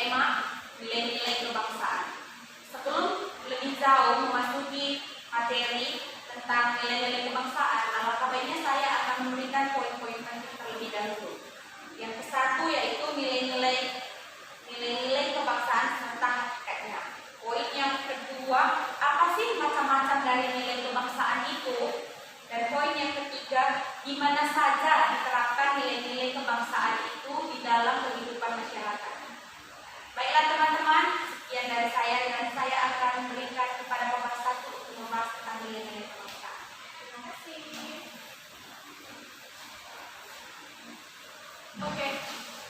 tema nilai-nilai kebangsaan. Sebelum lebih jauh memasuki materi tentang nilai-nilai kebangsaan, alangkah baiknya saya akan memberikan poin-poin penting terlebih dahulu. Yang ke-1 yaitu nilai-nilai kebangsaan serta hakikatnya. Poin yang kedua, apa sih macam-macam dari nilai kebangsaan itu? Dan poin yang ketiga, di mana saja diterapkan nilai-nilai kebangsaan itu di dalam kehidupan masyarakat. Baiklah teman-teman, sekian dari saya dan saya akan memberikan kepada Bapak satu untuk membahas tentang nilai-nilai kebangsaan. Terima kasih. Oke,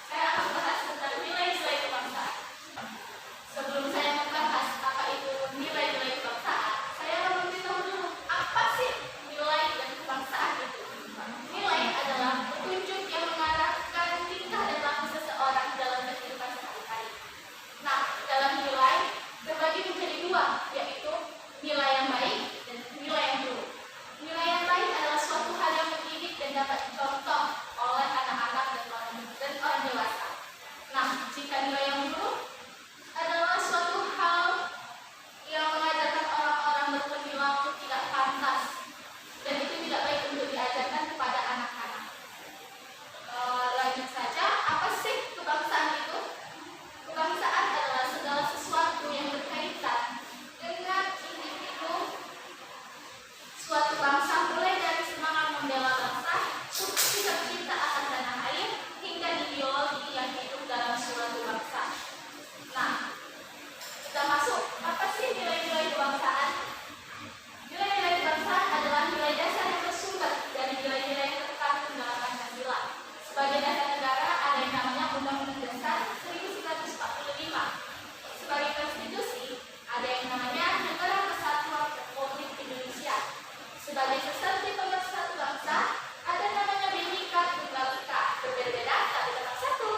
saya akan bahas tentang nilai-nilai kebangsaan. Sebelum saya membahas apa itu nilai-nilai kebangsaan, saya akan memberitahu dulu apa sih nilai dan kebangsaan itu. Nilai adalah petunjuk yang mengarahkan tingkah dan laku seseorang dalam kehidupan sehari-hari. Nah, dalam nilai terbagi menjadi dua, yaitu nilai yang baik dan nilai yang buruk. Nilai yang baik adalah suatu hal yang mendidik dan dapat dicontoh oleh anak-anak dan orang dewasa. Nah, jika nilai yang buruk adalah suatu hal yang mengajarkan orang-orang berperilaku tidak pantas dan itu tidak baik untuk diajarkan kepada anak-anak. Lanjut saja, apa sih kebangsaan itu? Kebangsaan adalah segala sesuatu yang berkaitan dengan individu suatu bangsa, mulai dari semangat membela bangsa, sikap cinta akan tanah air, hingga ideologi yang hidup dalam suatu bangsa. Nah, kita masuk, apa sih nilai-nilai kebangsaan? Nilai-nilai kebangsaan adalah nilai dasar yang bersumber dari nilai-nilai yang terkandung dalam Pancasila. Sebagai dasar negara ada yang namanya Undang-Undang Dasar 1945. Sebagai konstitusi ada yang namanya Negara Kesatuan Republik Indonesia. Sebagai sesuatu pemersatu bangsa ada namanya Bhinneka Tunggal Ika. Berbeda-beda tapi tetap satu.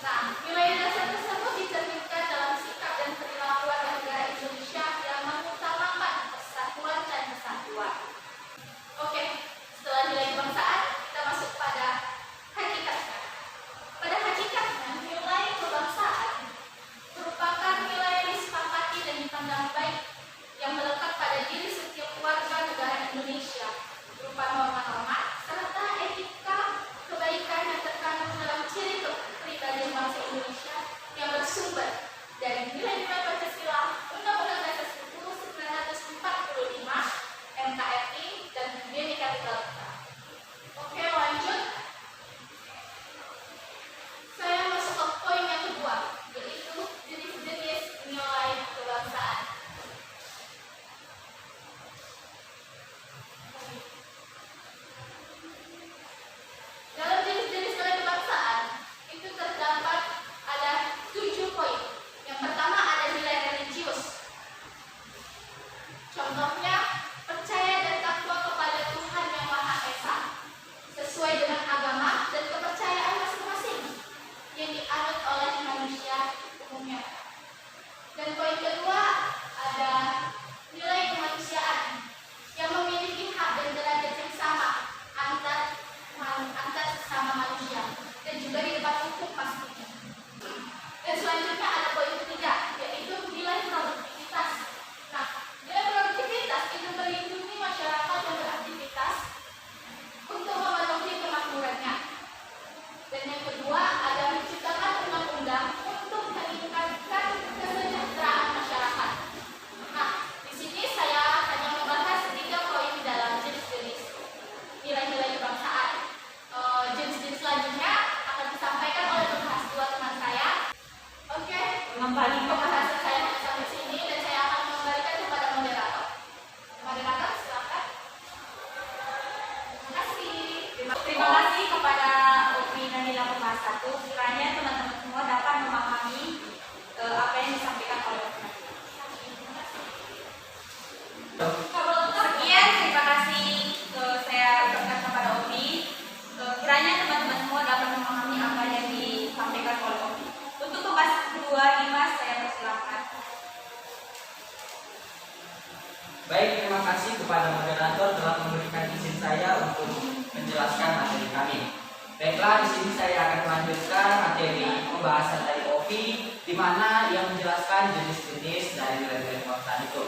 Nah, nilai dasar tersebut dicerminkan dalam sikap dan perilaku warga negara Indonesia yang mengutamakan persatuan dan kesatuan. Oke, setelah nilai kebangsaan, kita masuk pada hakikatnya. Pada hakikatnya, nilai kebangsaan merupakan nilai yang disepakati dan dipandang baik yang melekat pada diri setiap warga negara Indonesia berupa norma-norma serta etika kebaikan yang terkandung dalam ciri kepribadian bangsa Indonesia yang bersumber dari nilai-nilai Pancasila, Undang-Undang Dasar 1945, NKRI, dan Bhinneka Tunggal Ika. Oke, lanjut. Saya masuk ke poin yang kedua, yaitu jenis-jenis nilai kebangsaan. Dalam jenis-jenis nilai kebangsaan itu terdapat ada 7 poin. Yang pertama ada nilai religius. Contohnya, percaya dan takwa kepada Tuhan Yang Maha Esa sesuai dengan agama dan kepercayaan masing-masing yang dianut oleh manusia umumnya. Dan poin kedua ada nilai kemanusiaan yang memiliki hak dan derajat yang sama antar sesama manusia dan juga di depan hukum pastinya. Dan selanjutnya ada poin ketiga, yaitu nilai produktivitas. Nah, nilai produktivitas itu melindungi masyarakat yang beraktivitas untuk memenuhi kemakmurannya. Dan yang kedua ada menciptakan undang-undang untuk meningkatkan kesejahteraan masyarakat. Nah, di sini saya hanya membahas 3 poin dalam jenis-jenis nilai-nilai kebangsaan. Jenis-jenis selanjutnya akan disampaikan oleh pembahas 2 teman saya. Oke, kembali pembahasan saya sampai sini dan saya akan mengembalikan kepada moderator. Moderator, silakan. Terima kasih. Terima kasih kepada Opmi Nanila Pembahas 1. Kiranya teman-teman semua dapat memahami apa yang disampaikan oleh Opmi. Sekian, terima kasih saya ucapkan kepada Opmi. Kiranya teman-teman semua dapat memahami apa yang disampaikan oleh Opmi. Untuk pembahasan kedua, Dimas, saya persilakan. Baik, terima kasih kepada moderator telah memberikan izin saya untuk menjelaskan materi kami. Baiklah, di sini saya akan melanjutkan materi pembahasan dari Ovi di mana ia menjelaskan jenis-jenis dari nilai-nilai kebangsaan itu.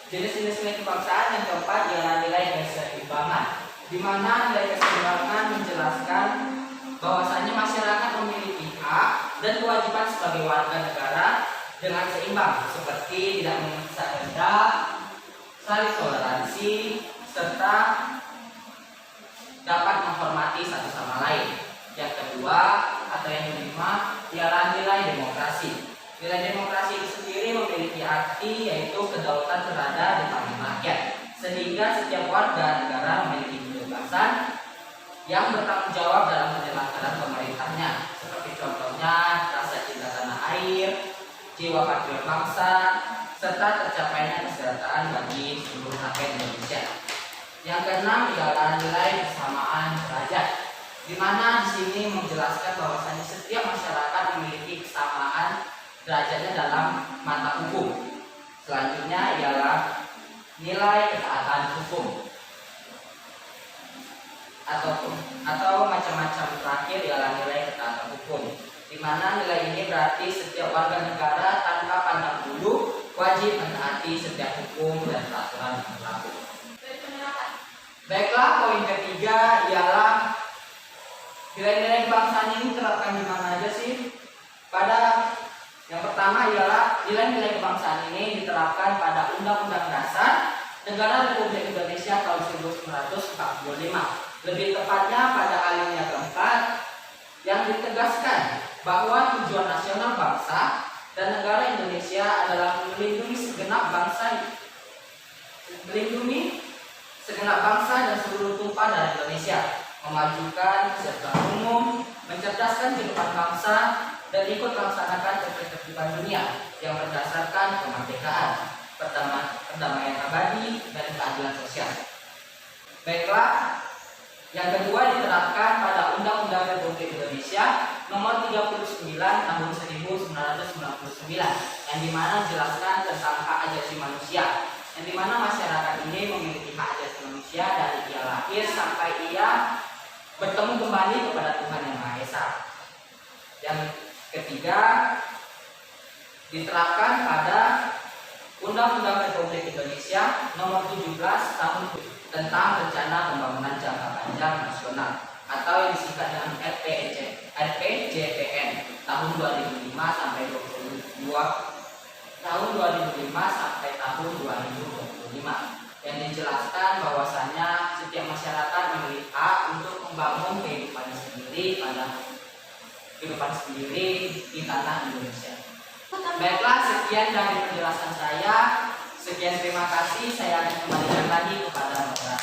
Jenis-jenis nilai kebangsaan yang keempat ialah nilai keseimbangan, di mana nilai keseimbangan menjelaskan bahwasanya masyarakat memiliki hak dan kewajiban sebagai warga negara dengan seimbang, seperti tidak memaksa kehendak, saling toleransi, serta dapat menghormati satu sama lain. Yang kedua atau yang kelima ialah nilai demokrasi. Nilai demokrasi itu sendiri memiliki arti yaitu kedaulatan berada di tangan rakyat, sehingga setiap warga negara memiliki kebebasan yang bertanggung jawab dalam menjalankan pemerintahnya, seperti contohnya rasa cinta tanah air, jiwa patriot bangsa, serta tercapainya kesejahteraan bagi seluruh rakyat Indonesia. Yang keenam ialah nilai kesamaan derajat, di mana di sini menjelaskan bahwasanya setiap masyarakat memiliki kesamaan derajatnya dalam mata hukum. Selanjutnya ialah nilai ketaatan hukum atau macam-macam terakhir ialah nilai ketaatan hukum, di mana nilai ini berarti setiap warga negara tanpa pandang bulu wajib menaati setiap hukum dan peraturan yang berlaku. Baiklah, poin ketiga ialah nilai-nilai kebangsaan ini diterapkan di mana aja sih? Yang pertama ialah nilai-nilai kebangsaan ini diterapkan pada Undang-Undang Dasar Negara Republik Indonesia tahun 1945. Lebih tepatnya pada alinea keempat yang ditegaskan bahwa tujuan nasional bangsa dan negara Indonesia adalah melindungi segenap bangsa dan seluruh tumpah dari Indonesia, memajukan kesejahteraan umum, mencerdaskan kehidupan bangsa, dan ikut melaksanakan ketertiban dunia yang berdasarkan kemerdekaan, perdamaian abadi, dan keadilan sosial. Baiklah, yang kedua diterapkan pada Undang-Undang Republik Indonesia Nomor 39 Tahun 1999, yang dimana menjelaskan tentang hak asasi manusia, yang dimana masyarakat ini memiliki hak asasi manusia dari ia lahir sampai ia bertemu kembali kepada Tuhan Yang Maha Esa. Yang ketiga diterapkan pada Undang-Undang Republik Indonesia Nomor 17 Tahun tentang Rencana Pembangunan Jangka Panjang Nasional atau yang disingkat dengan RPJPN tahun 2005 sampai 2025 yang dijelaskan bahwasanya setiap masyarakat memiliki hak untuk membangun kehidupan sendiri di tanah Indonesia. Baiklah, sekian dari penjelasan saya. Sekian, terima kasih. Saya akan kembalikan lagi kepada moderator.